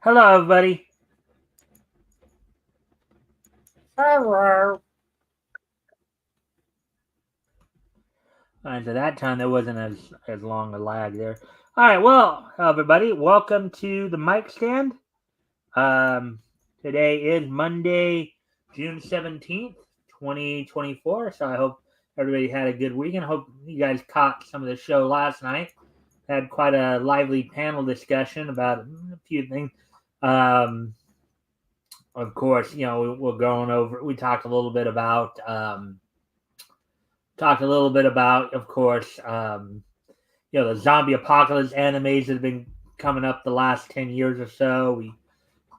Hello, everybody. Hello. And to that time, there wasn't as long a lag there. All right, well, everybody, welcome to the Mikestand. Um, Today is Monday, June 17th, 2024. So I hope everybody had a good weekend. I hope you guys caught some of the show last night. Had quite a lively panel discussion about a few things. Um, of course, we're going over. We talked a little bit about. Of course, the zombie apocalypse animes that have been coming up the last 10 years or so. We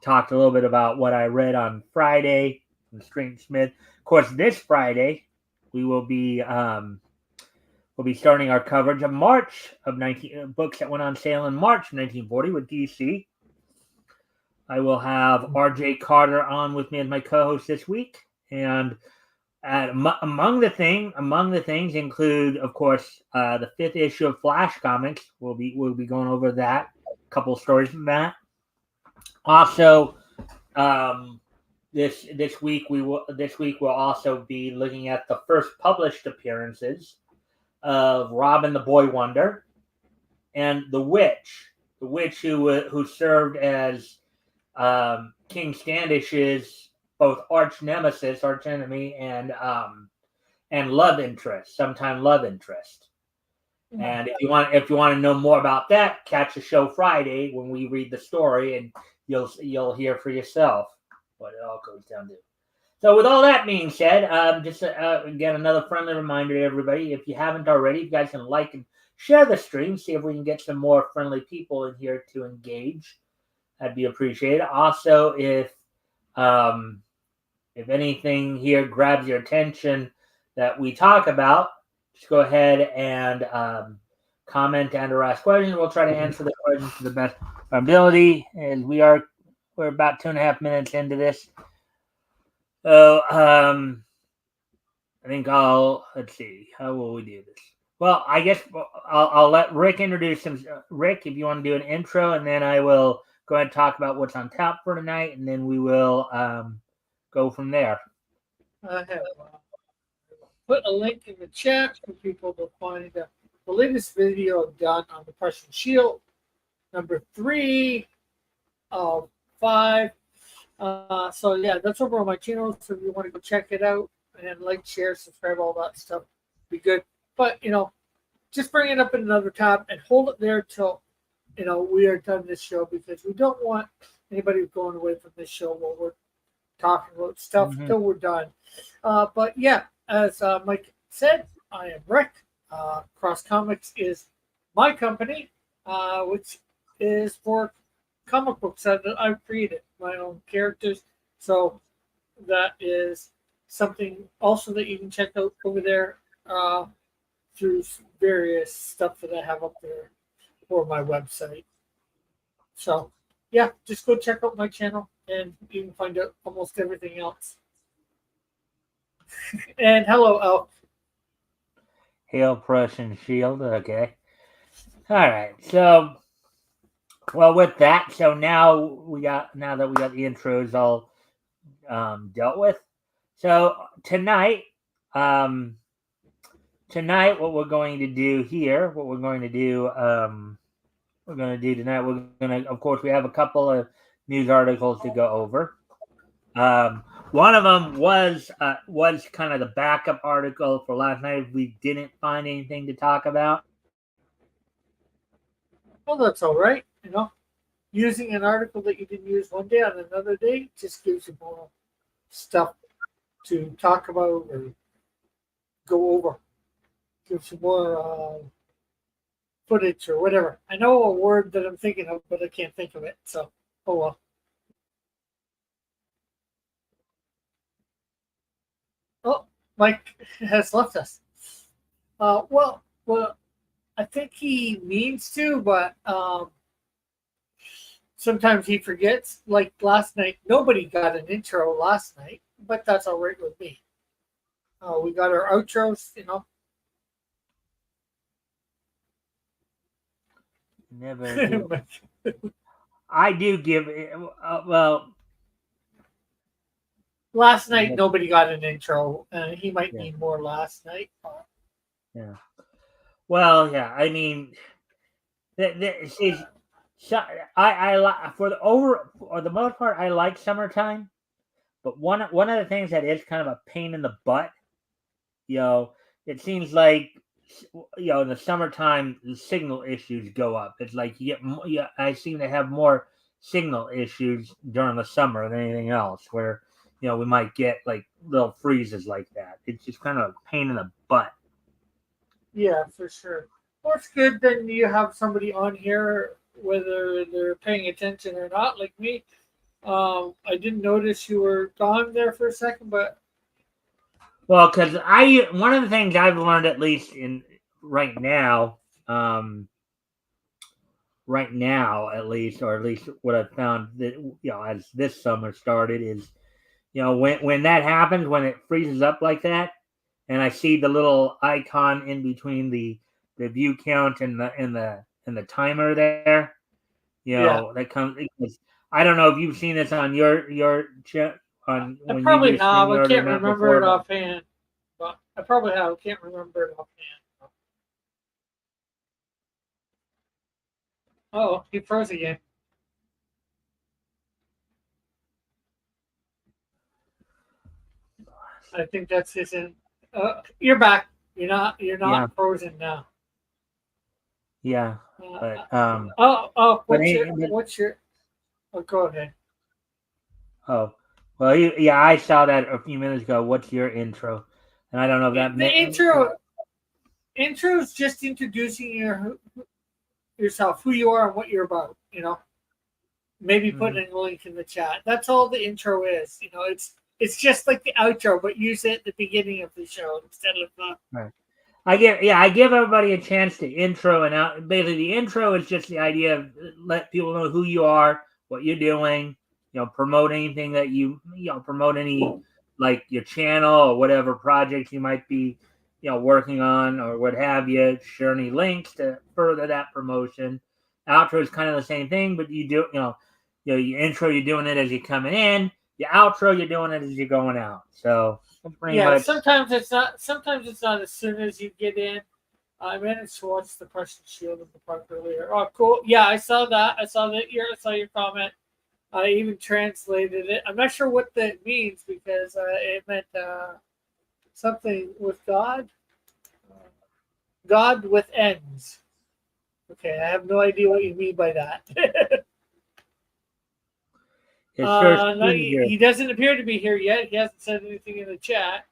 talked a little bit about what I read on Friday from Street Smith. Of course, this Friday, we we'll be starting our coverage of March of 19 books that went on sale in March of 1940 with DC. I will have RJ Carter on with me as my co-host this week, and among the things include, of course, the fifth issue of Flash Comics. We'll be going over that. A couple of stories from that. Also, um, this week we'll also be looking at the first published appearances of Robin the Boy Wonder and the witch who served as King Standish's both arch nemesis, arch enemy, and love interest, sometime love interest. And if you want to know more about that, catch the show Friday when we read the story, and you'll hear for yourself what it all goes down to. So, with all that being said, just again another friendly reminder to everybody: if you haven't already, you guys can like and share the stream. See if we can get some more friendly people in here to engage. That'd be appreciated. Also, um, if anything here grabs your attention that we talk about, just go ahead and comment and or ask questions. We'll try to answer the questions to the best of our ability. And we're about 2.5 minutes into this. So I think let's see, how will we do this? Well, I guess I'll let Rick introduce him. Rick, if you want to do an intro, and then I will go ahead and talk about what's on tap for tonight, and then we will go from there. I have put a link in the chat for people to find the latest video I've done on the Prussian Shield, number 3 of 5. So yeah, that's over on my channel. So if you want to go check it out and like, share, subscribe, all that stuff, be good. But just bring it up in another tab and hold it there till we are done this show, because we don't want anybody going away from this show while we're talking about stuff till we're done. But yeah, as Mike said, I am Rick. Cross Comics is my company, which is for comic books that I've created, my own characters. So that is something also that you can check out over there through various stuff that I have up there for my website. So yeah, just go check out my channel and you can find out almost everything else. And hello, Elk. Hail Prussian Shield. Okay. All right. So, well, with that, so now that we got the intros all dealt with. So tonight, what we're going to do here, tonight, of course, we have a couple of news articles to go over. One of them was kind of the backup article for last night. We didn't find anything to talk about. Well, that's all right. Using an article that you didn't use one day on another day just gives you more stuff to talk about or go over. Gives you more footage or whatever. I know a word that I'm thinking of, but I can't think of it. So, oh well. Oh, Mike has left us. Well, I think he means to, but sometimes he forgets. Like last night, nobody got an intro last night, but that's all right with me. We got our outros, Never do. I do give it, well, Last night nobody got an intro, and he might yeah, need more last night. yeah. Well, yeah. I mean, see, so, for the most part, I like summertime. But one of the things that is kind of a pain in the butt, you know, it seems like, in the summertime the signal issues go up. It's like you get yeah, I seem to have more signal issues during the summer than anything else. Where we might get like little freezes like that. It's just kind of a pain in the butt. Yeah, for sure. Well, it's good then you have somebody on here, whether they're paying attention or not, like me. I didn't notice you were gone there for a second, but Well, because I one of the things I've learned, at least in right now, um, right now at least, or at least what I've found that as this summer started is, when that happens, when it freezes up like that, and I see the little icon in between the view count and the timer there, yeah, that comes. Because I don't know if you've seen this on on I when you do probably have. I StreamYard or can't not remember before, it but offhand. But I probably have. I can't remember it offhand. Oh, he froze again. I think that's his. You're back. You're yeah, not frozen now. yeah, Uh, but oh. but, What's your? Oh, go ahead. oh, well, yeah, I saw that a few minutes ago. What's your intro? And I don't know if that The meant. intro is just introducing yourself, who you are, and what you're about. Maybe Mhm. putting a link in the chat. That's all the intro is. It's just like the outro, but use it at the beginning of the show instead of Right. I give everybody a chance to intro and out. Basically, the intro is just the idea of let people know who you are, what you're doing. Promote anything that promote any like your channel or whatever projects you might be working on or what have you. Share any links to further that promotion. Outro is kind of the same thing, but you do your intro you're doing it as you're coming in. Your outro you're doing it as you're going out. So pretty yeah. much. Sometimes it's not. Sometimes it's not as soon as you get in. I managed to watch the Prussian Shield in the park earlier. Oh, cool. Yeah, I saw that. I saw your comment. I even translated it. I'm not sure what that means because it meant something with God. God with ends. Okay, I have no idea what you mean by that. It sure No, seems he doesn't appear to be here yet. He hasn't said anything in the chat.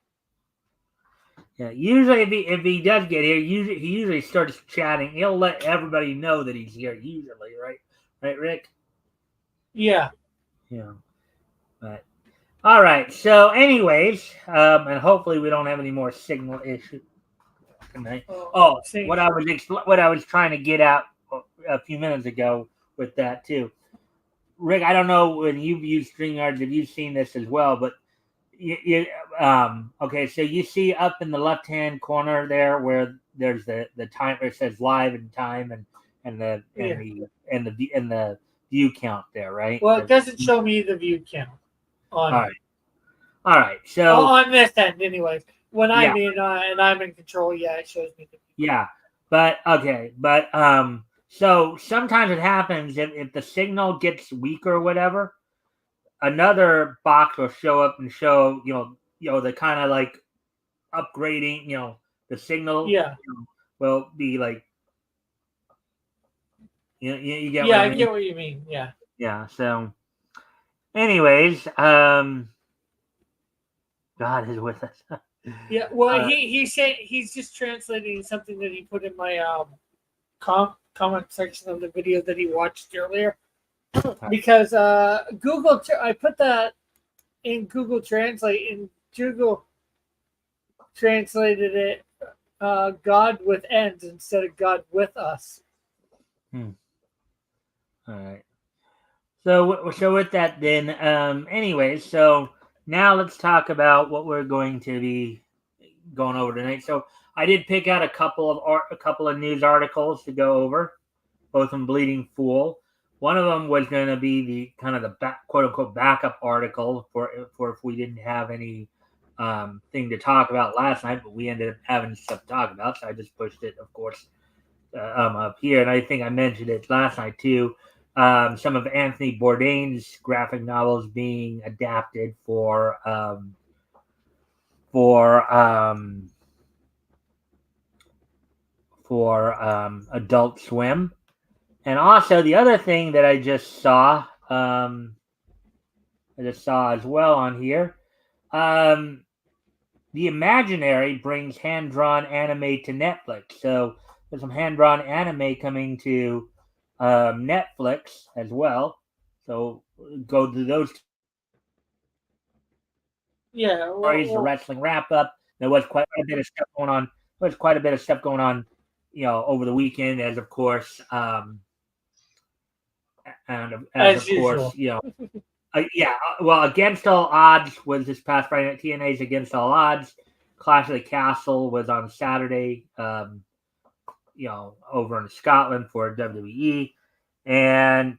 Yeah, usually if he does get here, he usually starts chatting. He'll let everybody know that he's here. Usually, right, Rick. Yeah. Yeah, but all right. So, anyways, and hopefully we don't have any more signal issues tonight. Oh, Same. what I was trying to get out a few minutes ago with that too, Rick. I don't know when you've used StreamYards if you've seen this as well, but okay, so you see up in the left hand corner there where there's the timer. It says live and time and the Yeah. and the view count there, right? Well, it doesn't show me the view count All on right, all right. So on this end, anyways. When yeah, I'm in and I'm in control, yeah, it shows me the view count. yeah, but okay, but so sometimes it happens if the signal gets weak or whatever, another box will show up and show the kind of like upgrading, the signal Yeah. will be like you get what Yeah, I I mean. get what you mean. Yeah. Yeah. So, anyways, God is with us. Yeah. Well, he said he's just translating something that he put in my comment section of the video that he watched earlier because I put that in Google Translate and Google translated it God with ends instead of God with us. All right. So with that, then, anyways, so now let's talk about what we're going to be going over tonight. So I did pick out a couple of news articles to go over, both from Bleeding Fool. One of them was going to be the kind of the quote unquote backup article for if we didn't have any thing to talk about last night, but we ended up having stuff to talk about, so I just pushed it, of course, up here. And I think I mentioned it last night too. Some of Anthony Bourdain's graphic novels being adapted for Adult Swim. And also the other thing that I just saw as well on here. The Imaginary brings hand-drawn anime to Netflix. So there's some hand-drawn anime coming to Netflix as well. So go to those Yeah, stories, the wrestling wrap-up. There was quite a bit of stuff going on. There was quite a bit of stuff going on, over the weekend, as of course, as usual. Well, Against All Odds was this past Friday night. TNA's Against All Odds. Clash of the Castle was on Saturday, over in Scotland for WWE. And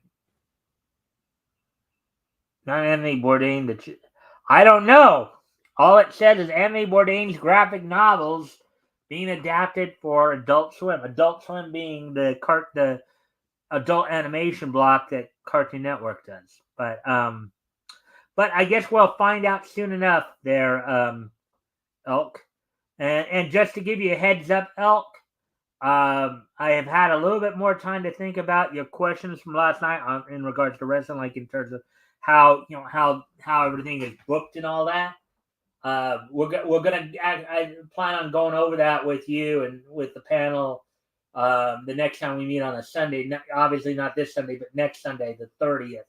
not Anthony Bourdain. I don't know. All it says is Anthony Bourdain's graphic novels being adapted for Adult Swim. Adult Swim being the adult animation block that Cartoon Network does. But I guess we'll find out soon enough there, Elk. And just to give you a heads up, Elk, I have had a little bit more time to think about your questions from last night in regards to wrestling, like in terms of how everything is booked and all that. We're gonna I plan on going over that with you and with the panel the next time we meet on a Sunday. Obviously not this Sunday, but next Sunday, the 30th.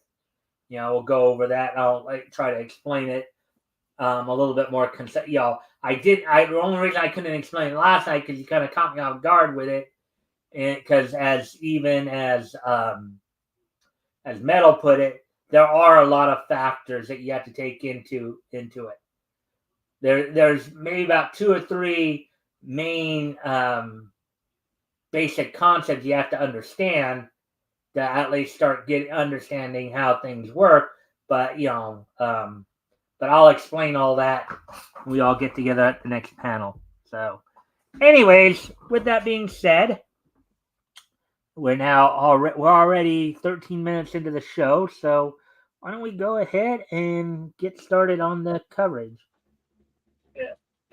We'll go over that. And I'll try to explain it a little bit more. The only reason I couldn't explain it last night because you kind of caught me off guard with it, and because as Metal put it, there are a lot of factors that you have to take into it. There's maybe about 2 or 3 main basic concepts you have to understand to at least start understanding how things work. But but I'll explain all that when we all get together at the next panel. So, anyways, with that being said, we're already 13 minutes into the show. So why don't we go ahead and get started on the coverage?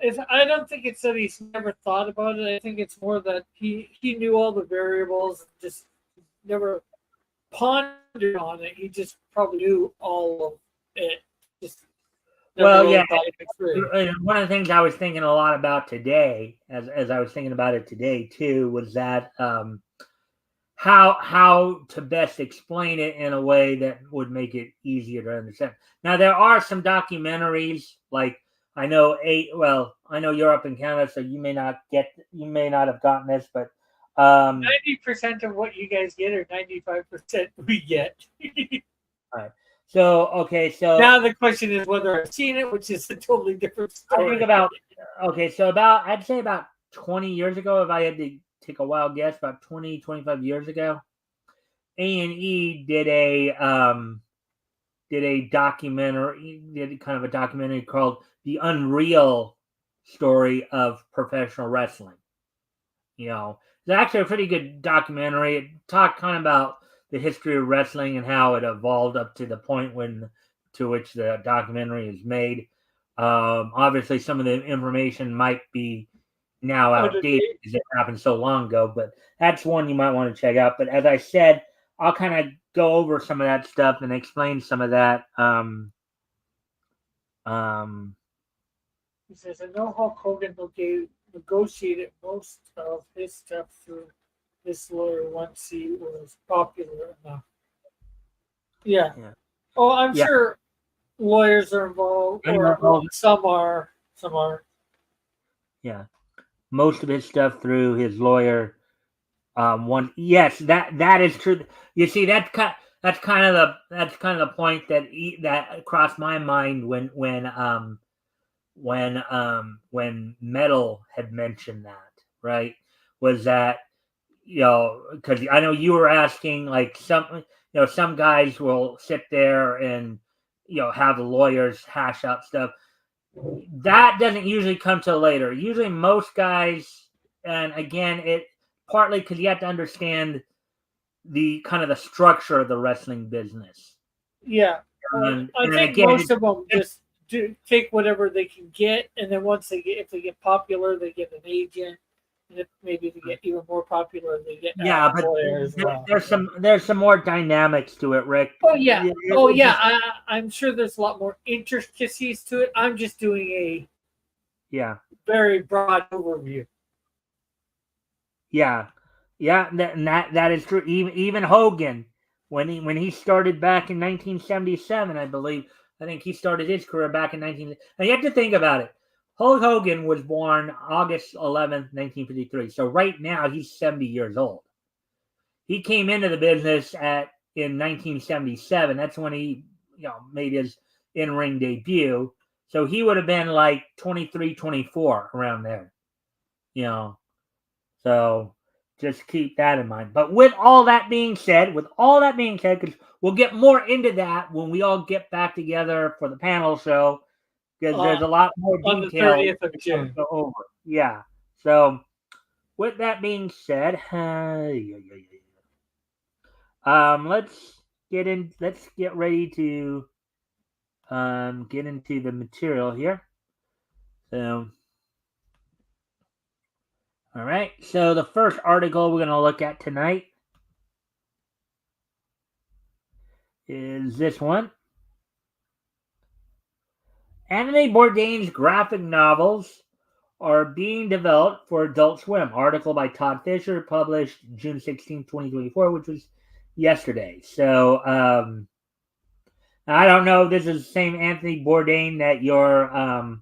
I don't think it's that he's never thought about it. I think it's more that he knew all the variables, and just never pondered on it. He just probably knew all of it. Just well, yeah. One of the things I was thinking a lot about today, as I was thinking about it today too, was that how to best explain it in a way that would make it easier to understand. Now, there are some documentaries, like I know you're up in Canada, so you may not have gotten this, but 90% of what you guys get, or 95% we get. All right. So now the question is whether I've seen it, which is a totally different story. I'd say about 20 years ago, if I had to take a wild guess, about 20, 25 years ago, A&E did a documentary, kind of a documentary called The Unreal Story of Professional Wrestling. It's actually a pretty good documentary. It talked kind of about the history of wrestling and how it evolved up to the point to which the documentary is made. Obviously, some of the information might be now outdated because it happened so long ago, but that's one you might want to check out. But as I said, I'll kind of go over some of that stuff and explain some of that. He says, I know Hulk Hogan negotiated most of his stuff through this lawyer once he was popular enough. Yeah. Oh, I'm sure lawyers are involved, or some are. Yeah. Most of his stuff through his lawyer. Yes, that is true. You see, that's kind of the point that crossed my mind when Metal had mentioned that, right? Was that because I know you were asking like something. some guys will sit there and have the lawyers hash out stuff. That doesn't usually come till later. Usually, most guys, and again, it partly because you have to understand the kind of the structure of the wrestling business. Yeah. I think again, most of them just take whatever they can get, and then if they get popular, they get an agent, and if maybe they get even more popular, they get but lawyers. there's some more dynamics to it, Rick. Oh yeah, oh yeah. I'm sure there's a lot more intricacies to it. I'm just doing a very broad overview. Yeah, that is true. Even Hogan, when he started back in 1977, I believe. I think he started his career back in 19. And you have to think about it. Hulk Hogan was born August 11th, 1953. So right now he's 70 years old. He came into the business in 1977. That's when he made his in-ring debut. So he would have been like 23, 24 around there. So just keep that in mind. But with all that being said, because we'll get more into that when we all get back together for the panel show, because there's a lot more detail on the 30th of June. to go over. Yeah. So with that being said, let's get ready to get into the material here. So. All right, so the first article we're going to look at tonight is this one. Anthony Bourdain's graphic novels are being developed for Adult Swim. Article by Todd Fisher, published June 16, 2024, which was yesterday. So I don't know if this is the same Anthony Bourdain that you were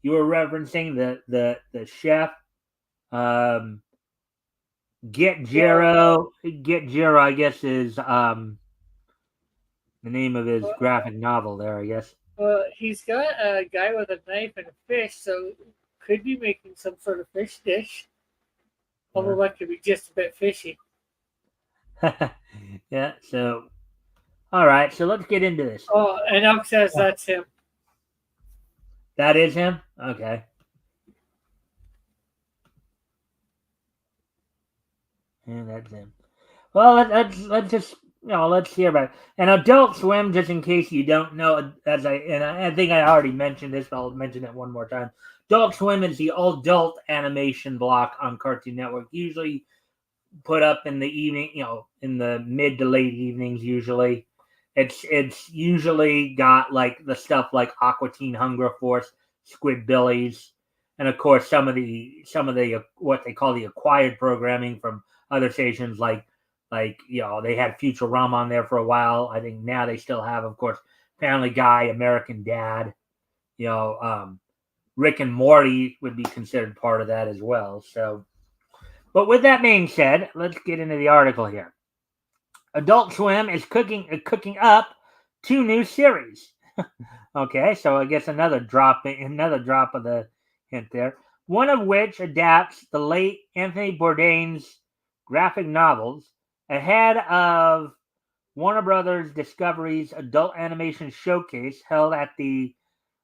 referencing, the chef. Get Jiro, I guess, is the name of his graphic novel there, I guess. He's got a guy with a knife and a fish, so could be making some sort of fish dish. Although that could be just a bit fishy. Yeah, so all right, so let's get into this. Oh, and Elk says that's him. That is him? Okay. And that's him. Well, let's just let's hear about it. And Adult Swim, just in case you don't know, I think I already mentioned this, but I'll mention it one more time. Adult Swim is the adult animation block on Cartoon Network, usually put up in the evening, in the mid to late evenings. Usually, it's usually got like the stuff like Aqua Teen Hunger Force, Squidbillies, and of course some of the what they call the acquired programming from other stations like they had Futurama on there for a while. I think now they still have, of course, Family Guy, American Dad. Rick and Morty would be considered part of that as well. So, but with that being said, let's get into the article here. Adult Swim is cooking up 2 new series. Okay, so I guess another drop of the hint there. One of which adapts the late Anthony Bourdain's graphic novels ahead of Warner Brothers Discovery's Adult Animation Showcase held at the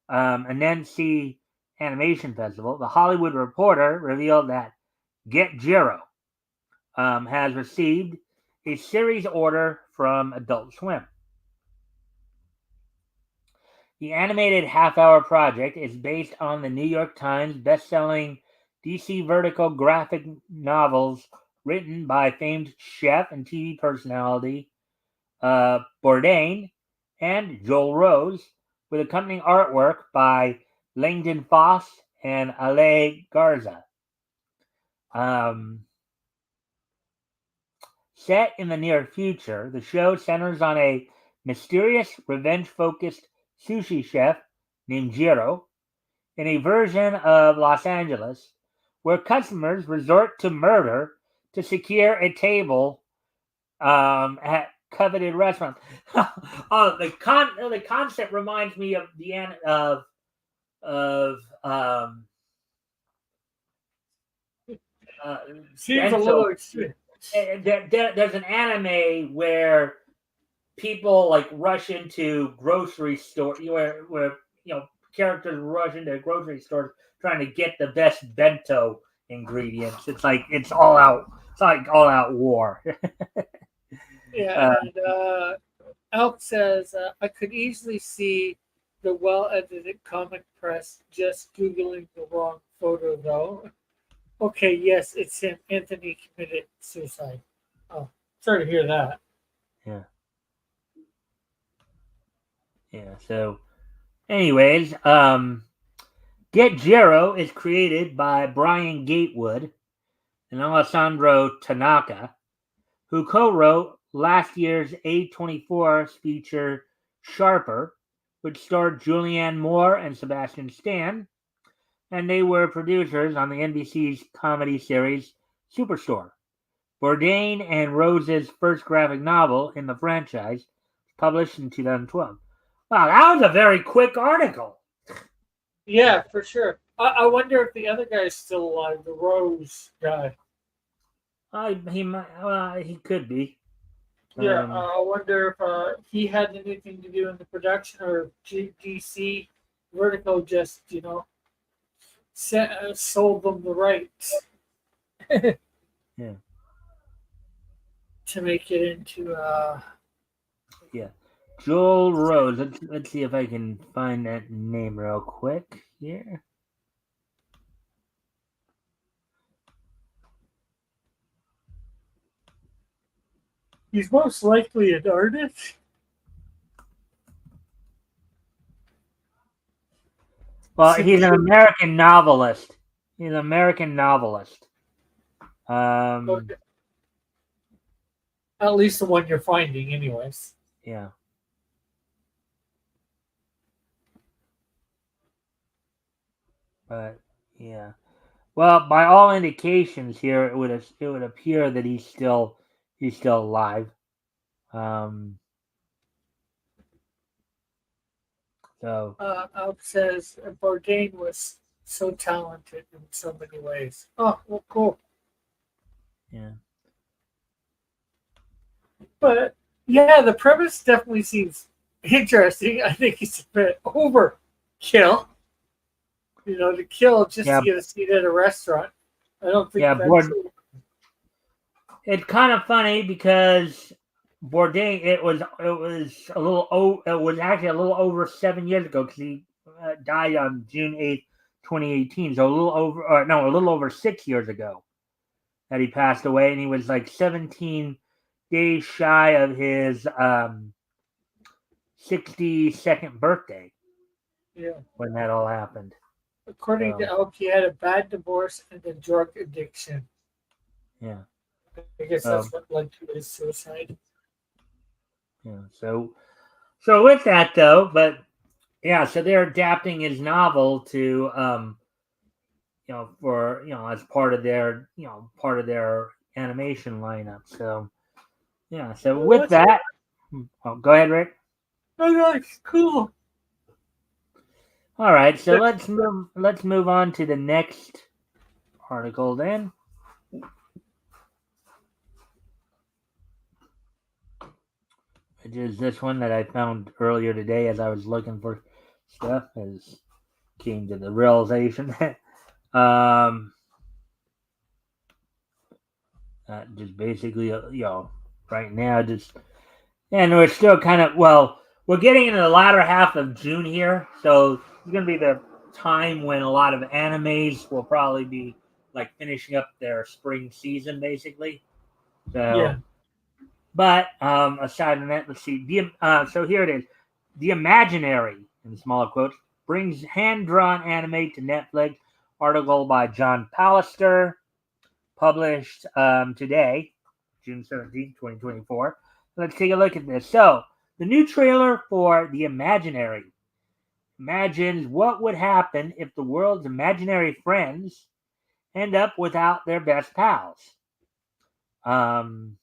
Annecy Animation Festival. The Hollywood Reporter revealed that Get Jiro has received a series order from Adult Swim. The animated half-hour project is based on the New York Times best-selling DC Vertical graphic novels written by famed chef and TV personality Bourdain and Joel Rose, with accompanying artwork by Langdon Foss and Ale Garza. Set in the near future, the show centers on a mysterious, revenge-focused sushi chef named Jiro in a version of Los Angeles where customers resort to murder to secure a table at coveted restaurants. The concept reminds me of seems a little extreme. There's an anime where people like rush into grocery store where characters rush into grocery stores trying to get the best bento ingredients. It's like it's all out. It's like all out war. Yeah, uh, and Elk says, I could easily see the well edited comic press just Googling the wrong photo, though. Okay, yes, it's him. Anthony committed suicide. Oh, sorry to hear that. yeah, yeah. So, anyways, Get Jero is created by Brian Gatewood and Alessandro Tanaka, who co-wrote last year's A24 feature Sharper, which starred Julianne Moore and Sebastian Stan, and they were producers on the NBC's comedy series Superstore. Bourdain and Rose's first graphic novel in the franchise, published in 2012. Wow, that was a very quick article. Yeah, for sure. I wonder if the other guy's still alive, the Rose guy. He could be. Yeah, Um, I wonder if he had anything to do in the production, or DC Vertigo just, sold them the rights yeah, to make it into. yeah. Joel Rose. Let's see if I can find that name real quick here. He's most likely an artist. Well, he's Since an American novelist. He's an American novelist. okay, at least the one you're finding, anyways. Yeah. But yeah. Well, by all indications here, it would appear that he's still alive. Um, so Alp says Bourdain was so talented in so many ways. Oh, well, cool. yeah, But yeah, the premise definitely seems interesting. I think it's a bit overkill. To kill just yeah, to get a seat at a restaurant. I don't think yeah. that's. It's kind of funny because Bourdain. It was actually a little over 7 years ago because he died on June 8th, 2018. So a little over 6 years ago that he passed away, and he was like 17 days shy of his 62nd birthday Yeah. when that all happened. According to So Elk, he had a bad divorce and a drug addiction. yeah, I guess um, that's what led to his suicide. yeah. So with that though, but yeah, so they're adapting his novel to for as part of their animation lineup. So yeah, so Oh, with that's that, go ahead, Rick. oh, nice, cool. All right, so let's move on to the next article then. Which is this one that I found earlier today as I was looking for stuff, as came to the realization that just basically right now just, and we're still kind of, we're getting into the latter half of June here, so it's going to be the time when a lot of animes will probably be like finishing up their spring season basically. So Yeah. but aside from that, let's see. So here it is. The Imaginary, in smaller quotes, brings hand-drawn anime to Netflix. Article by John Pallister, published today, June 17th, 2024. Let's take a look at this. So, the new trailer for The Imaginary imagines what would happen if the world's imaginary friends end up without their best pals. Um,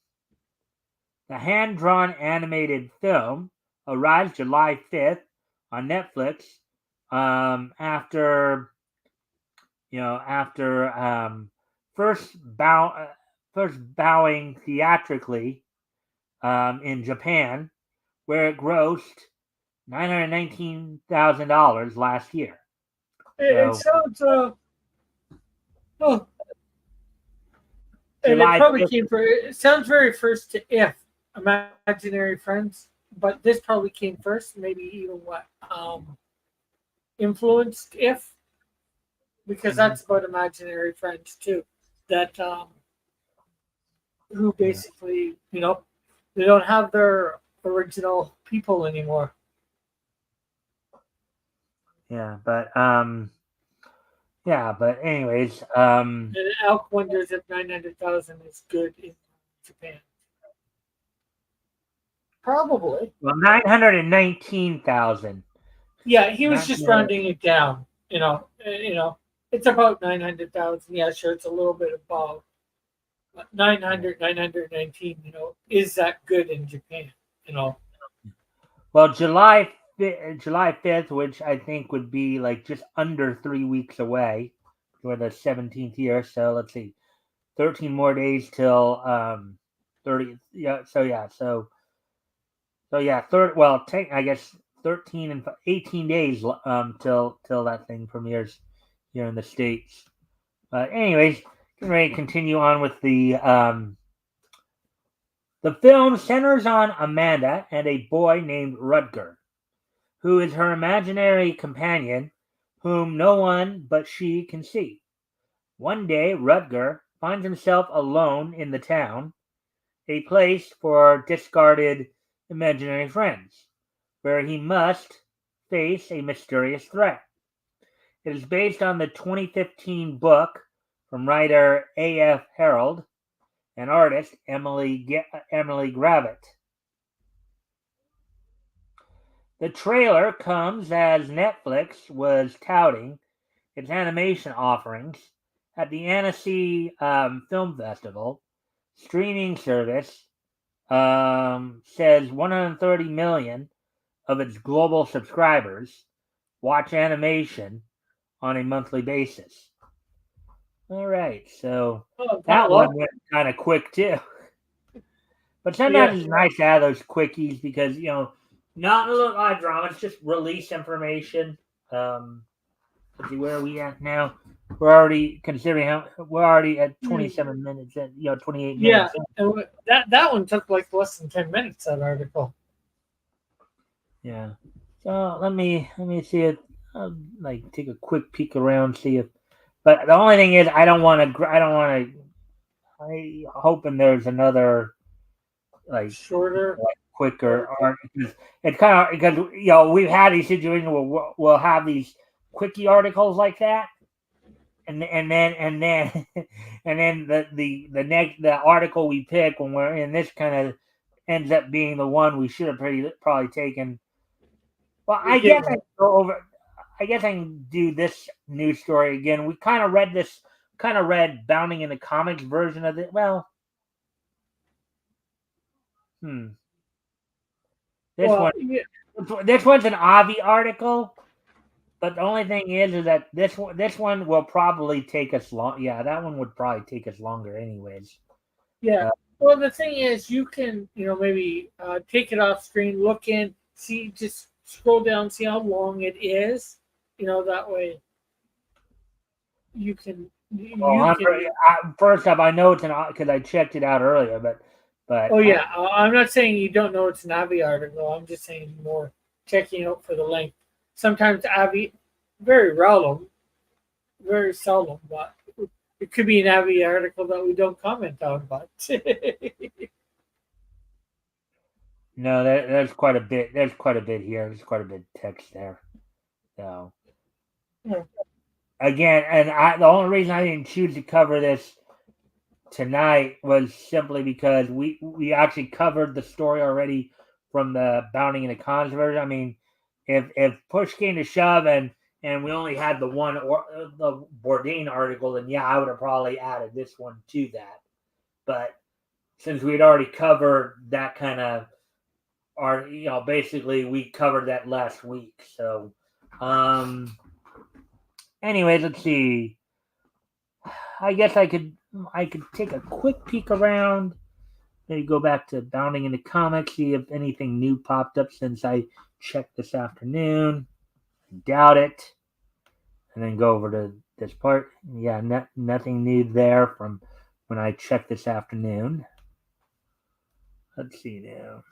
The hand-drawn animated film arrives July 5th on Netflix. After first bowing theatrically in Japan, where it grossed $919,000 last year. It So sounds oh, and it July probably 5th. came for. It sounds very first to If Imaginary Friends, but this probably came first. Maybe even what influenced If, because Mhm. that's about imaginary friends too. That who Yeah, basically they don't have their original people anymore. yeah, but anyways, And Elk wonders if 900,000 is good in Japan. Probably. well, 919,000. Yeah, he was Not just rounding it down. It's about 900,000. Yeah, sure, it's a little bit above. But 900, 919, is that good in Japan? You know, Well, July 5th, which I think would be like just under 3 weeks away for the 17th year. So let's see, 13 more days till 30th. Yeah, third. Well, I guess 13 and 18 days till that thing premieres here in the States. But anyways, getting ready to continue on with the film centers on Amanda and a boy named Rutger, who is her imaginary companion, whom no one but she can see. One day, Rutger finds himself alone in the town, a place for discarded imaginary friends, where he must face a mysterious threat. It is based on the 2015 book from writer A.F. Harold and artist Emily Gravett. The trailer comes as Netflix was touting its animation offerings at the Annecy Film Festival. Streaming service says 130 million of its global subscribers watch animation on a monthly basis. All right, so oh, that well, one went kind of quick too. But yeah, sometimes it's nice to have those quickies because not a lot of drama. It's just release information. Let's see, where are we at now? We're already considering how we're already at hmm, 27 minutes, 28 yeah. minutes. And that one took like less than 10 minutes. That article. Yeah. So let me see it. Like take a quick peek around, see if. But the only thing is, I don't want to. I don't want to. I hoping there's another like Shorter. quicker Article. art because it kind of because we've had these situations where we'll have these quickie articles like that, and then and then the article we pick when we're in this kind of ends up being the one we should have probably taken. Well, We get one. I guess I can do this news story again. We kind of read Bounding in the Comics version of it. Well, hmm, this Well, one this one's an Avi article. But the only thing is that this one will probably take us long. Yeah, that one would probably take us longer, anyways. yeah. Uh, Well, the thing is, you can, maybe take it off screen, look in, see, just scroll down, see how long it is. That way you can, well, you can. first off, I know it's an because I checked it out earlier, but Oh yeah, I'm not saying you don't know it's an Avi article. I'm just saying more checking out for the length. Sometimes Avi, very seldom, but it could be an Avi article that we don't comment on. But no, there's quite a bit. There's quite a bit here. There's quite a bit of text there. So yeah, again, and the only reason I didn't choose to cover this tonight was simply because we actually covered the story already from the Bounding in the Cons version. I mean, if push came to shove and we only had the one or the Bourdain article, then yeah, I would have probably added this one to that. But since we had already covered that kind of basically we covered that last week. So, anyway, let's see. I guess I could take a quick peek around. maybe go back to Bounding into Comics, see if anything new popped up since I checked this afternoon. Doubt it. And then go over to this part. Yeah, nothing new there from when I checked this afternoon. Let's see now.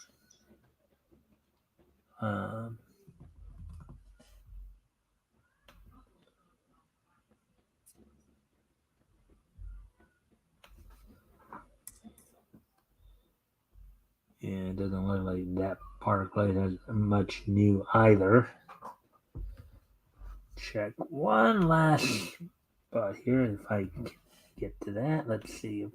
Yeah, it doesn't look like that part has much new either. Check one last spot here if I can get to that. Let's see.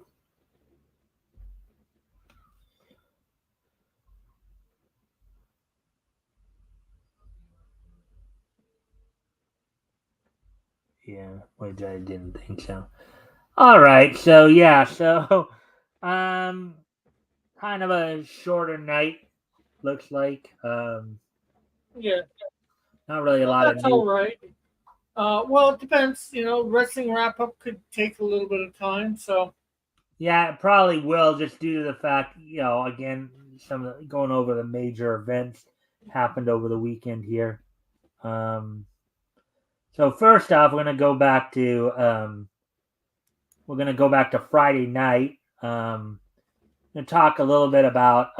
Yeah, which I didn't think so. All right, so yeah, so kind of a shorter night looks like. Yeah, Not really a lot of that's new. all right. Well, it depends. Wrestling wrap up could take a little bit of time. So Yeah, it probably will, just due to the fact, again, some of going over the major events happened over the weekend here. So first off, we're gonna go back to Friday night. And talk a little bit about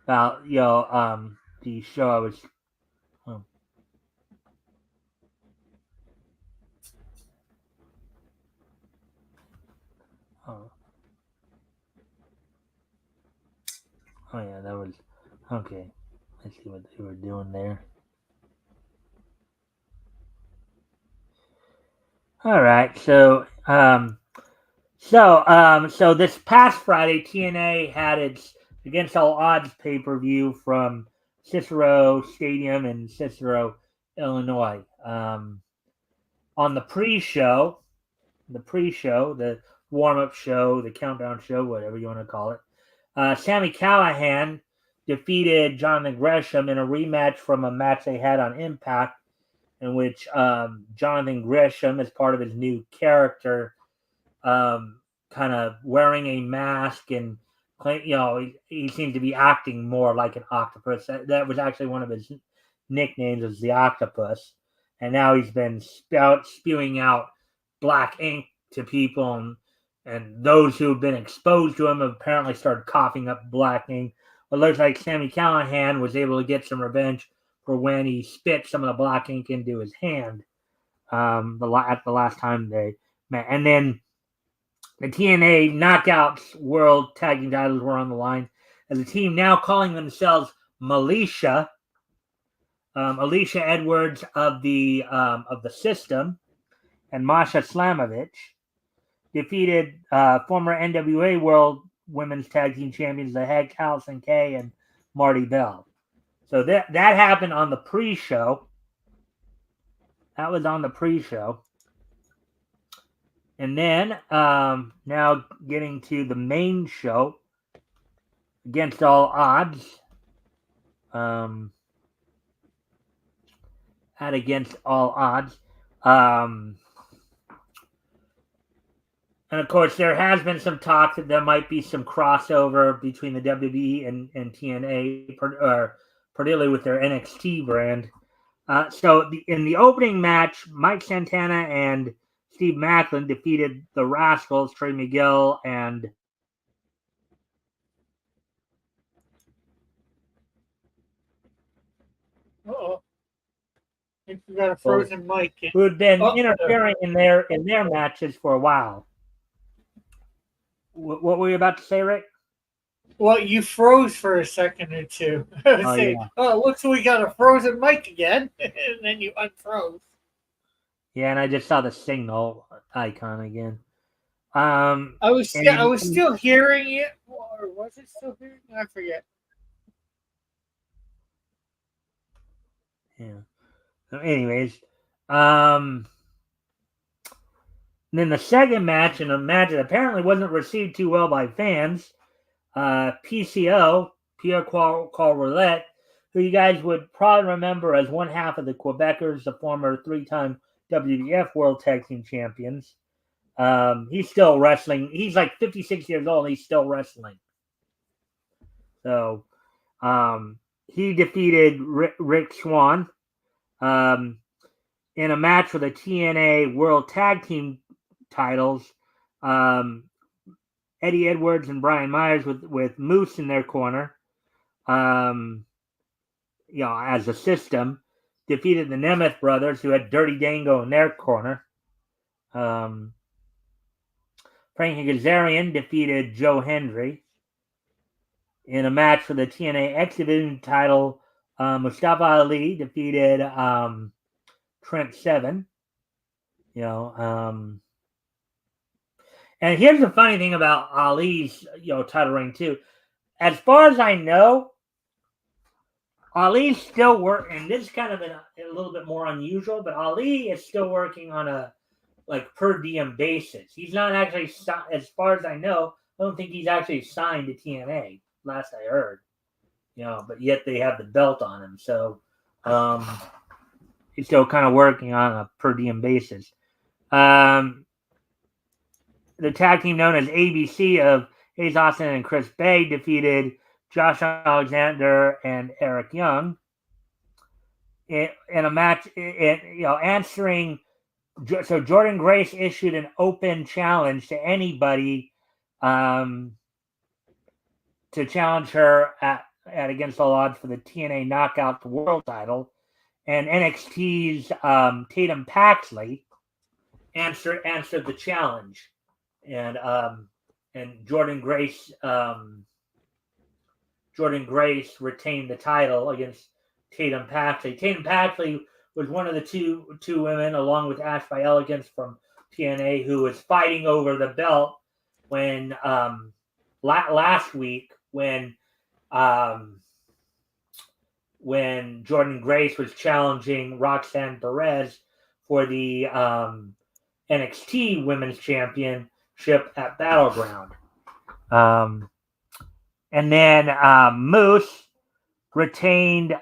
the show I was. Oh, oh, oh yeah, that was okay. Let's see what they were doing there. All right, so this past Friday, TNA had its Against All Odds pay per view from Cicero Stadium in Cicero, Illinois. On the warm up show, the countdown show, whatever you want to call it, Sammy Callahan defeated Jonathan Gresham in a rematch from a match they had on Impact, in which Jonathan Gresham, as part of his new character, kind of wearing a mask and he seems to be acting more like an octopus. That was actually one of his nicknames, was the Octopus, and now he's been spewing out black ink to people, and those who have been exposed to him have apparently started coughing up black ink. It looks like Sammy Callahan was able to get some revenge for when he spit some of the black ink into his hand at the last time they met. And then the TNA Knockouts World Tag Team titles were on the line as a team now calling themselves Militia. Alicia Edwards of the System and Masha Slamovich defeated former NWA World Women's Tag Team Champions, the Head Allison Kay and Marty Bell. So that happened on the pre-show. That was on the pre-show. And then now getting to the main show, Against All Odds. At Against All Odds. And of course, there has been some talk that there might be some crossover between the WWE and TNA, particularly with their NXT brand. In the opening match, Mike Santana and Steve Macklin defeated the Rascals, Trey Miguel, and uh-oh. I think we got a frozen mic. Who had been interfering in their matches for a while. What were you about to say, Rick? Well, you froze for a second or two. Looks like we got a frozen mic again, and then you unfroze. Yeah, and I just saw the signal icon again. I was still hearing it, or was it still hearing? I forget. Yeah. So, anyways, then the second match, and a match that apparently wasn't received too well by fans, PCO, Pierre Roulette, who you guys would probably remember as one half of the Quebecers, the former 3-time WWF World Tag Team Champions, He's still wrestling. He's like 56 years old. And he's still wrestling. So he defeated Rick Swan in a match for the TNA World Tag Team titles. Eddie Edwards and Brian Myers with Moose in their corner. As a system, defeated the Nemeth brothers, who had Dirty Dango in their corner. Frankie Kazarian defeated Joe Hendry in a match for the TNA X Division title. Mustafa Ali defeated Trent Seven. And here's the funny thing about Ali's title reign too. As far as I know, Ali's still working, and this is kind of a little bit more unusual, but Ali is still working on a per diem basis. He's not actually, as far as I know, I don't think he's actually signed to TNA, last I heard. But yet they have the belt on him, so he's still kind of working on a per diem basis. The tag team known as ABC of Ace Austin and Chris Bay defeated Josh Alexander and Eric Young in a match. Answering. So Jordan Grace issued an open challenge to anybody to challenge her at Against All Odds for the TNA Knockout World title, and NXT's Tatum Paxley answered the challenge, and Jordan Grace retained the title against Tatum Paxley. Tatum Paxley was one of the two women, along with Ash by Elegance from TNA, who was fighting over the belt when last week when Jordan Grace was challenging Roxanne Perez for the NXT Women's Championship at Battleground. And then Moose retained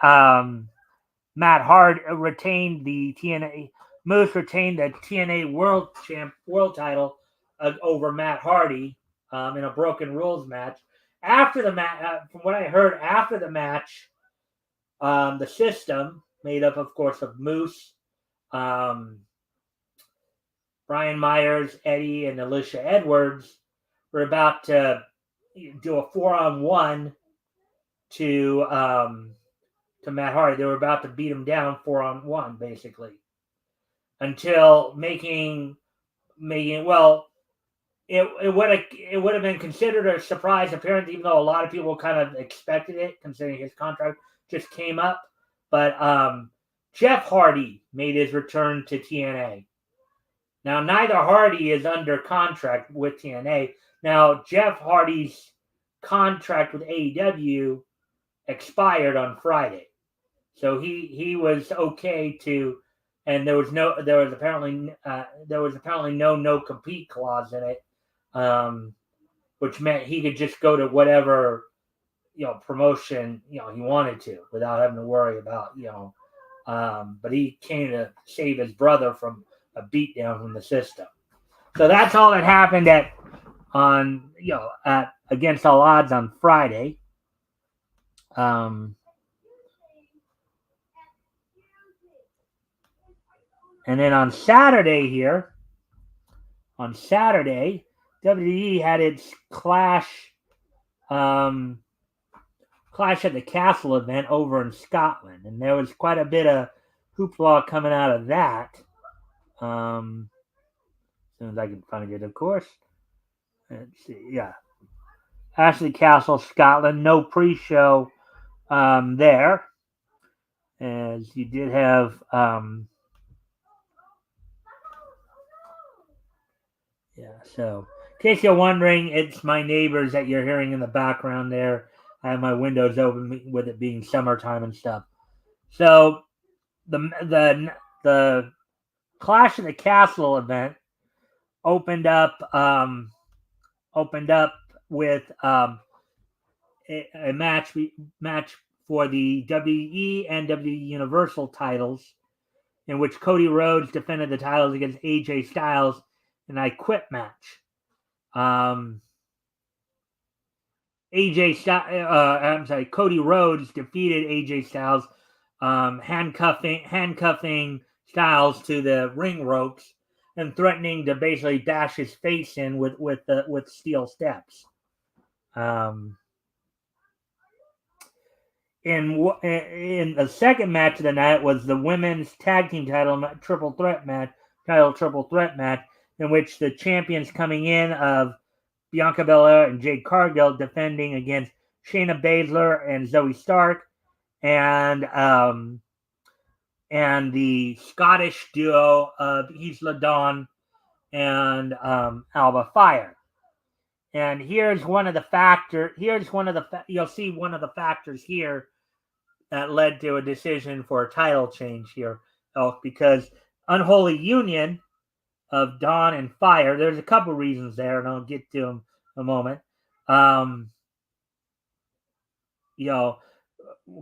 Matt Hard retained the TNA. Moose retained the TNA World title over Matt Hardy in a Broken Rules match. After the match, from what I heard, after the match, the system, made up, of course, of Moose, Brian Myers, Eddie, and Alicia Edwards, were about to do a 4-on-1 to Matt Hardy. They were about to beat him down 4-on-1, basically, until making well. It would have been considered a surprise appearance, even though a lot of people kind of expected it, considering his contract just came up. But Jeff Hardy made his return to TNA. Now, neither Hardy is under contract with TNA. Now, Jeff Hardy's contract with AEW expired on Friday, so he was okay to, and there was apparently no no-compete clause in it, which meant he could just go to whatever promotion he wanted to without having to worry about but he came to save his brother from a beatdown from the system. So that's all that happened at Against All Odds on Friday. And then on Saturday, WWE had its Clash at the Castle event over in Scotland, and there was quite a bit of hoopla coming out of that. As soon as I can find it, of course. Let's see, yeah. Ashley Castle, Scotland. No pre-show there, as you did have so in case you're wondering, it's my neighbors that you're hearing in the background there. I have my windows open with it being summertime and stuff. So the Clash of the Castle event opened up with a match for the WWE and WWE Universal titles, in which Cody Rhodes defended the titles against AJ Styles an I Quit match. Cody Rhodes defeated AJ Styles, handcuffing Styles to the ring ropes and threatening to basically bash his face in with steel steps. In the second match of the night was the women's tag team title triple threat match, in which the champions coming in of Bianca Belair and Jade Cargill defending against Shayna Baszler and Zoe Stark, and the Scottish duo of Isla Dawn and Alba Fire. And here's one of the factors. You'll see one of the factors here that led to a decision for a title change here, because Unholy Union of Dawn and Fire. There's a couple reasons there, and I'll get to them in a moment.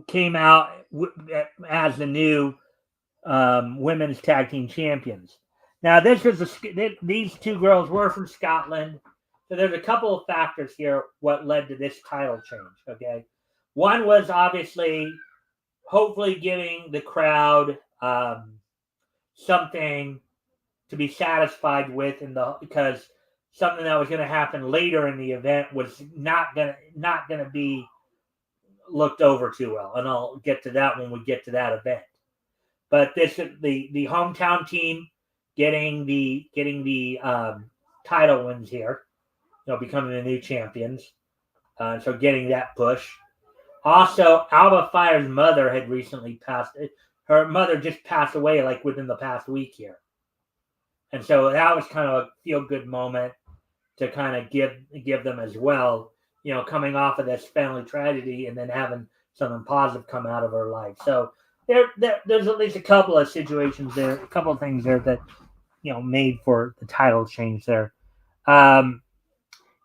Came out as the new women's tag team champions. Now, these two girls were from Scotland, so there's a couple of factors here what led to this title change. Okay, one was obviously hopefully giving the crowd something to be satisfied with because something that was going to happen later in the event was not going to be looked over too well, and I'll get to that when we get to that event. But this the hometown team getting the title wins here, becoming the new champions. So getting that push. Also, Alba Fire's mother had recently passed. Her mother just passed away like within the past week here. And so that was kind of a feel-good moment to kind of give them as well, coming off of this family tragedy and then having something positive come out of her life. So there's at least a couple of situations there, a couple of things there that, made for the title change there. In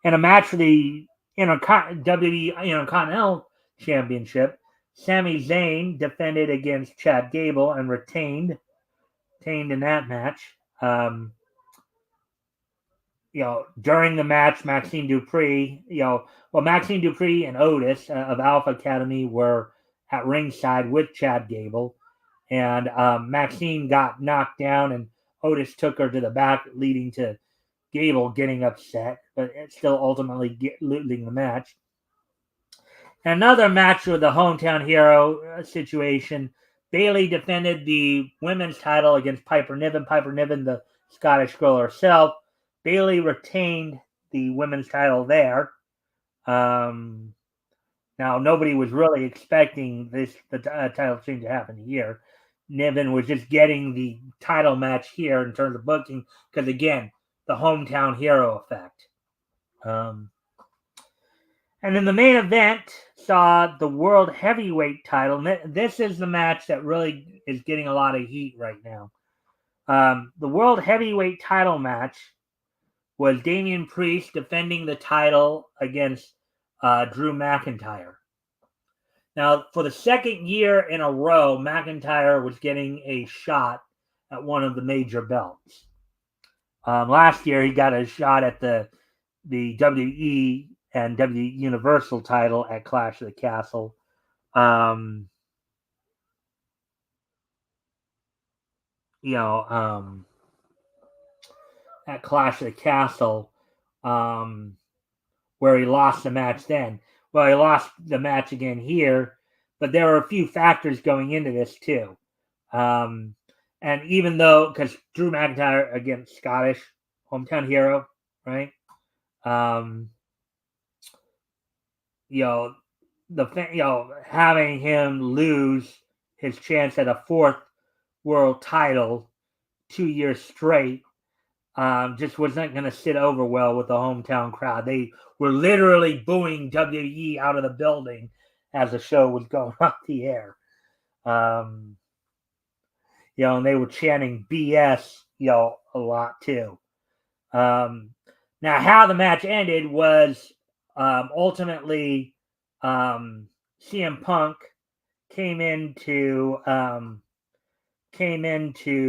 a match for the WWE Intercontinental Championship, Sami Zayn defended against Chad Gable and retained in that match. During the match, Maxine Dupree and Otis of Alpha Academy were at ringside with Chad Gable, and Maxine got knocked down, and Otis took her to the back, leading to Gable getting upset, but it's still ultimately losing the match. Another match with the hometown hero situation. Bayley defended the women's title against Piper Niven. Piper Niven, the Scottish girl herself. Bayley retained the women's title there. Now, nobody was really expecting the title change to happen here. Niven was just getting the title match here in terms of booking because, again, the hometown hero effect. And then the main event saw the World Heavyweight title. This is the match that really is getting a lot of heat right now. The World Heavyweight title match was Damian Priest defending the title against Drew McIntyre. Now, for the second year in a row, McIntyre was getting a shot at one of the major belts. Last year, he got a shot at the WWE and WWE Universal title at Clash of the Castle. At Clash of the Castle, where he lost the match then. Well, he lost the match again here, but there were a few factors going into this too. And even though, because Drew McIntyre, again, Scottish, hometown hero, right? Having him lose his chance at a fourth world title 2 years straight just wasn't going to sit over well with the hometown crowd. They were literally booing WWE out of the building as the show was going off the air. And they were chanting BS, a lot too. Now, how the match ended was ultimately CM Punk came in to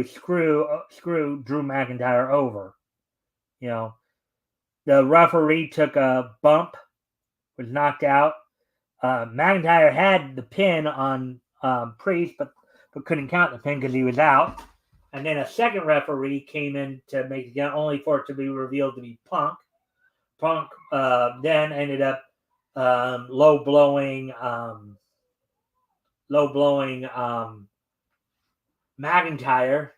screw Drew McIntyre over. The referee took a bump, was knocked out. McIntyre had the pin on Priest, but couldn't count the pin because he was out. And then a second referee came in to make it count, only for it to be revealed to be Punk. Punk then ended up low blowing McIntyre,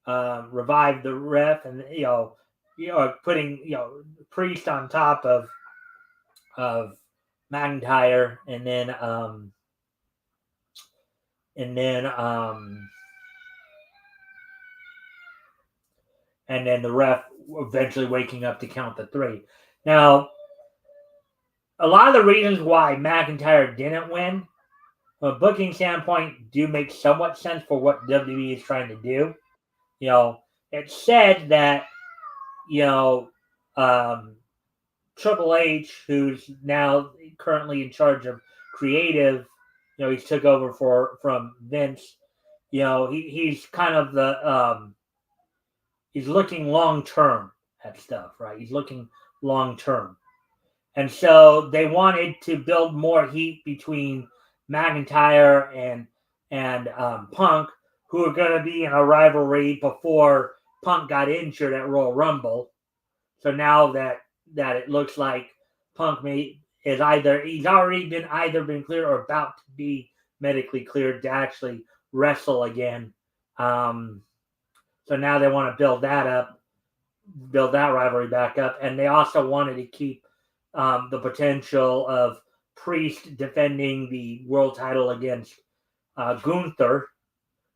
revived the ref, and putting Priest on top of McIntyre, and then the ref eventually waking up to count the 3. Now, a lot of the reasons why McIntyre didn't win, from a booking standpoint, do make somewhat sense for what WWE is trying to do. It said that, Triple H, who's now currently in charge of creative, he's took over from Vince. He's kind of the he's looking long term at stuff, right? He's looking long term, and so they wanted to build more heat between McIntyre and Punk, who are going to be in a rivalry before Punk got injured at Royal Rumble. So now that it looks like Punk he's already been cleared or about to be medically cleared to actually wrestle again. So now they want to build that rivalry back up, and they also wanted to keep the potential of Priest defending the world title against Gunther,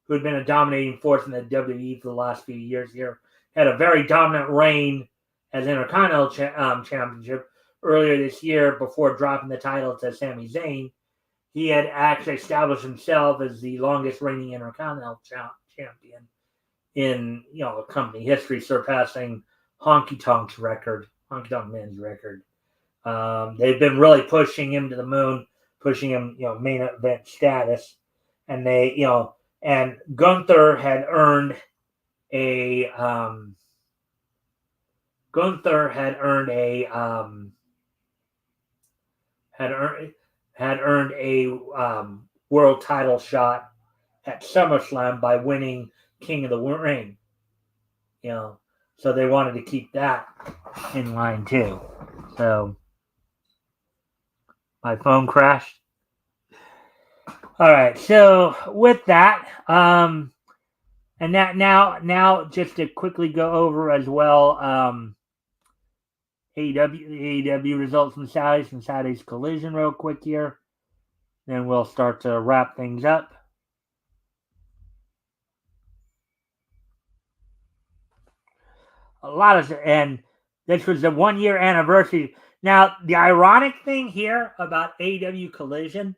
who had been a dominating force in the WWE for the last few years here. Had a very dominant reign as Intercontinental Championship earlier this year before dropping the title to Sami Zayn. He had actually established himself as the longest reigning Intercontinental Champion in company history, surpassing Honky Tonk Man's record. They've been really pushing him to the moon, pushing him main event status, and and Gunther had earned a world title shot at SummerSlam by winning King of the Ring. So they wanted to keep that in line too. So my phone crashed. All right. So with that, and that now just to quickly go over as well, AEW results from Saturday's Collision real quick here. Then we'll start to wrap things up. And this was the 1-year anniversary. Now, the ironic thing here about AEW Collision,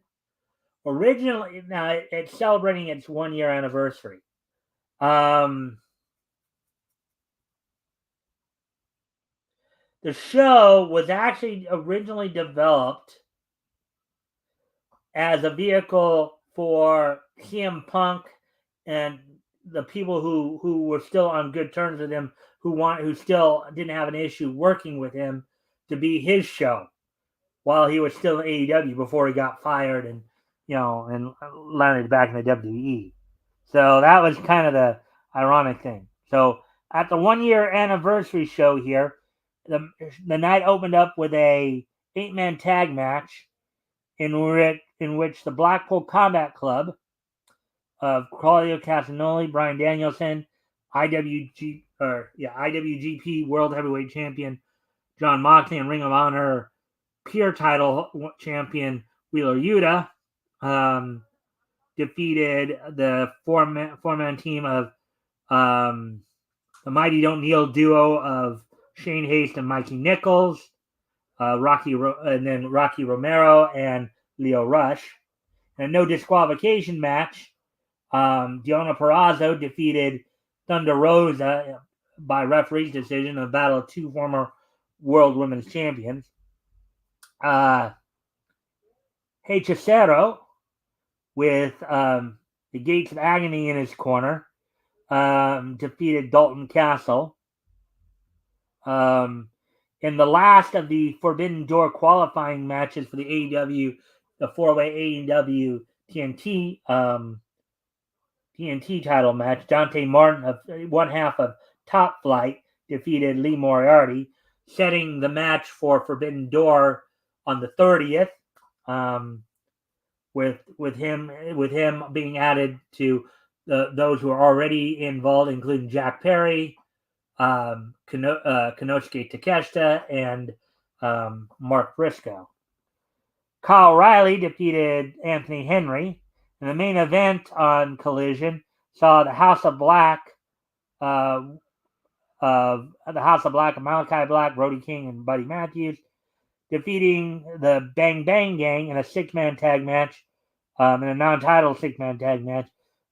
originally, now it's celebrating its 1-year anniversary. The show was actually originally developed as a vehicle for CM Punk and the people who were still on good terms with him, who still didn't have an issue working with him, to be his show while he was still in AEW before he got fired and landed back in the WWE. So that was kind of the ironic thing. So at the 1-year anniversary show here, the night opened up with a 8-man tag match in which the Blackpool Combat Club of Claudio Castagnoli, Bryan Danielson, IWGP World Heavyweight Champion Jon Moxley, and Ring of Honor Pure Title Champion Wheeler Yuta defeated the four-man team of the Mighty Don't Kneel duo of Shane Haste and Mikey Nichols, Rocky Romero and Leo Rush. And no disqualification match, Deonna Purrazzo defeated Thunder Rosa by referee's decision in a battle of 2 former World Women's Champions. Hechicero, with the Gates of Agony in his corner, defeated Dalton Castle. In the last of the Forbidden Door qualifying matches for the AEW, the four-way AEW TNT title match, Dante Martin, of one half of Top Flight, defeated Lee Moriarty, setting the match for Forbidden Door on the 30th. With him being added to those who are already involved, including Jack Perry, Konosuke Takeshita, and Mark Briscoe. Kyle Riley defeated Anthony Henry. And the main event on Collision saw the House of Black, of Malachi Black, Brody King, and Buddy Matthews, defeating the Bang Bang Gang in a six-man tag match, in a non-title six-man tag match,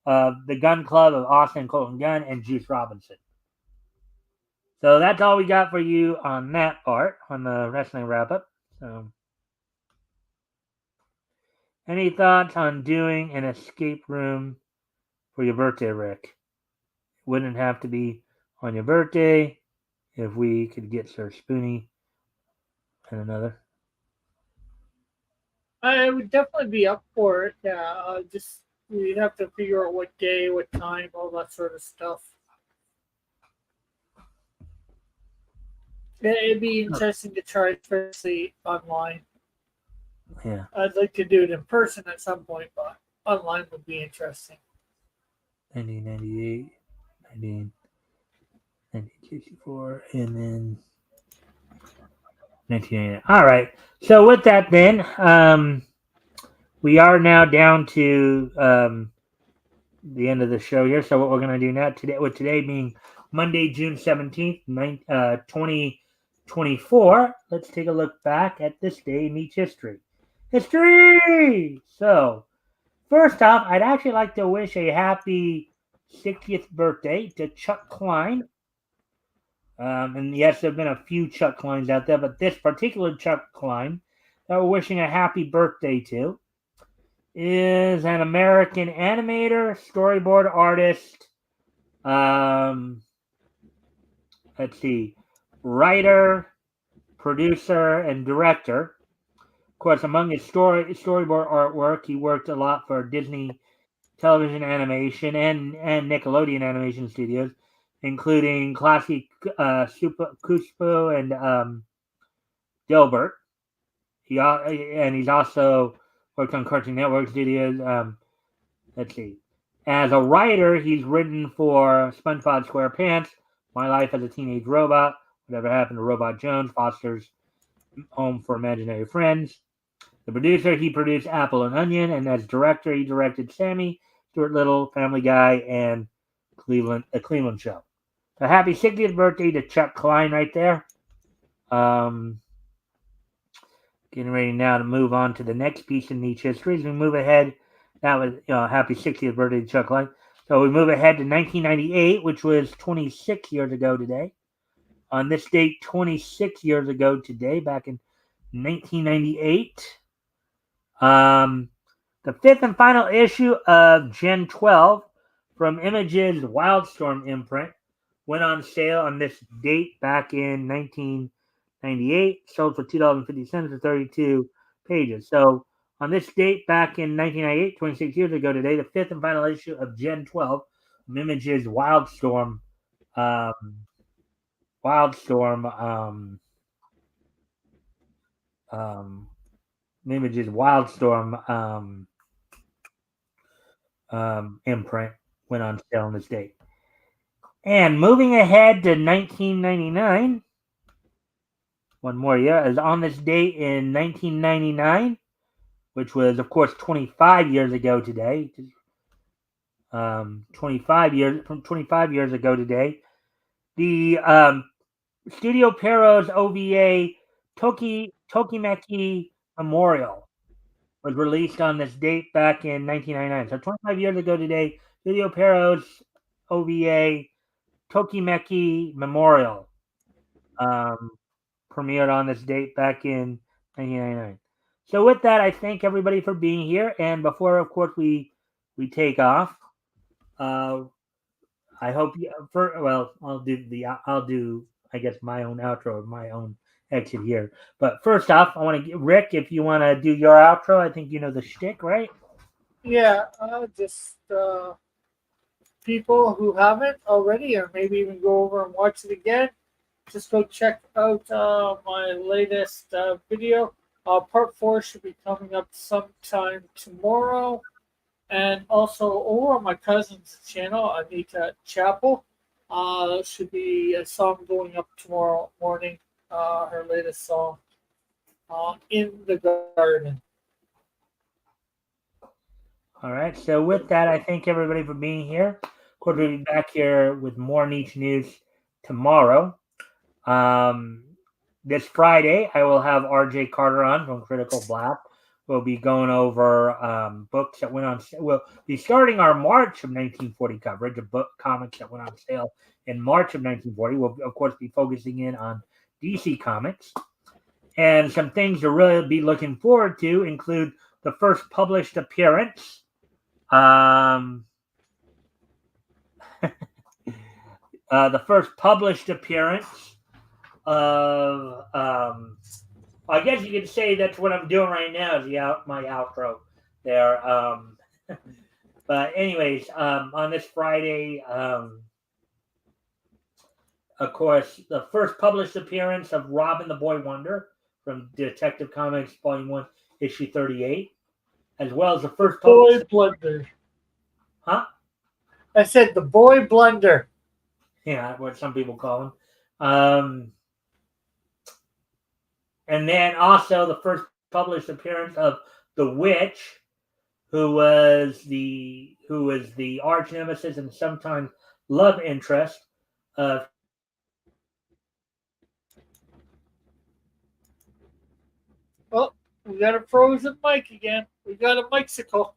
the Gun Club of Austin Colton Gunn and Juice Robinson. So that's all we got for you on that part, on the wrestling wrap-up. So, any thoughts on doing an escape room for your birthday, Rick? Wouldn't have to be on your birthday if we could get Sir Spoonie and another. I would definitely be up for it. Yeah, just we'd have to figure out what day, what time, all that sort of stuff. It'd be interesting to try, especially online. Yeah. I'd like to do it in person at some point, but online would be interesting. 1998, 1964, and then 1989. All right. So with that, then, we are now down to the end of the show here. So what we're going to do now, today being Monday, June 17th, 2024, let's take a look back at this day in each history. So, first off, I'd actually like to wish a happy 60th birthday to Chuck Klein. And yes, there have been a few Chuck Kleins out there, but this particular Chuck Klein that we're wishing a happy birthday to is an American animator, storyboard artist, writer, producer, and director. Of course, among his storyboard artwork, he worked a lot for Disney Television Animation and Nickelodeon Animation Studios, including Classic Cuspo and Dilbert. He's also worked on Cartoon Network Studios. As a writer, he's written for SpongeBob SquarePants, My Life as a Teenage Robot, Whatever Happened to Robot Jones, Foster's Home for Imaginary Friends. The producer, he produced Apple and Onion, and as director, he directed Sammy, Stuart Little, Family Guy, and The Cleveland Show. So happy 60th birthday to Chuck Klein right there. Getting ready now to move on to the next piece in Niche history. As we move ahead, that was happy 60th birthday to Chuck Klein. So we move ahead to 1998, which was 26 years ago today. On this date, 26 years ago today, back in 1998, the fifth and final issue of Gen 12 from Image's Wildstorm imprint went on sale on this date back in 1998, sold for $2.50 for 32 pages. So on this date back in 1998, 26 years ago today, the fifth and final issue of Gen 12 from Image's Wildstorm Image's Wildstorm imprint went on sale on this date. And moving ahead to 1999, one more year, is on this date in 1999, which was, of course, 25 years ago today. 25 years ago today, the Studio Pierrot's OVA Tokimeki Memorial was released on this date back in 1999. So 25 years ago today, Studio Pierrot's OVA Tokimeki Memorial premiered on this date back in 1999. So with that, I thank everybody for being here. And before, of course, we take off, I hope you. I'll do I guess, my own outro, my own exit here. But first off, I want to get Rick, if you want to do your outro. I think you know the shtick, right? Yeah, just people who haven't already, or maybe even go over and watch it again, just go check out my latest video. Part 4 should be coming up sometime tomorrow. And also over on my cousin's channel, Anita Chapel, should be a song going up tomorrow morning. Her latest song, "In the Garden." All right. So with that, I thank everybody for being here. Of course, we'll be back here with more niche news tomorrow. This Friday, I will have RJ Carter on from Critical Black. We'll be going over books that went on. We'll be starting our March of 1940 coverage of book comics that went on sale in March of 1940. We'll, of course, be focusing in on DC Comics. And some things to really be looking forward to include the first published appearance. The first published appearance of I guess you could say that's what I'm doing right now is my outro there. But anyways, on this Friday, of course, the first published appearance of Robin the Boy Wonder from Detective Comics Volume 1, Issue 38, as well as the first Boy Blunder. Huh? I said the Boy Blunder. Yeah, what some people call him. And then also the first published appearance of the Witch, who was the arch nemesis and sometimes love interest of. Oh, we got a frozen mic again. We got a Mexico.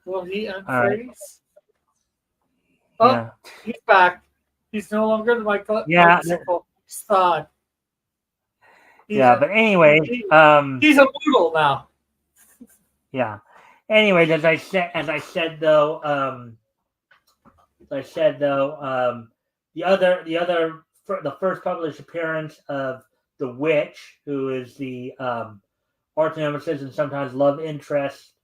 Will he unfreeze? Right. Oh, yeah. He's back. He's no longer the Mexico. He's thawed. But anyway, he's a noodle now. Yeah. Anyways, as I said though, the first published appearance of the Witch, who is the arch nemesis and sometimes love interest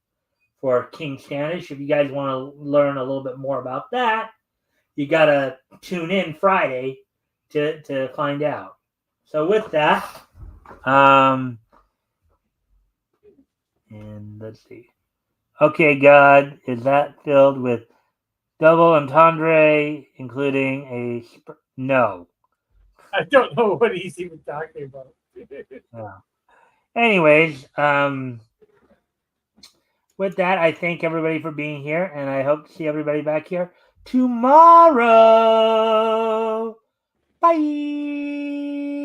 for King Standish. If you guys want to learn a little bit more about that, you gotta tune in Friday to find out. So with that, and let's see. Okay, God, is that filled with double entendre, including a no? I don't know what he's even talking about. Yeah. Anyways, with that, I thank everybody for being here, and I hope to see everybody back here tomorrow. Bye.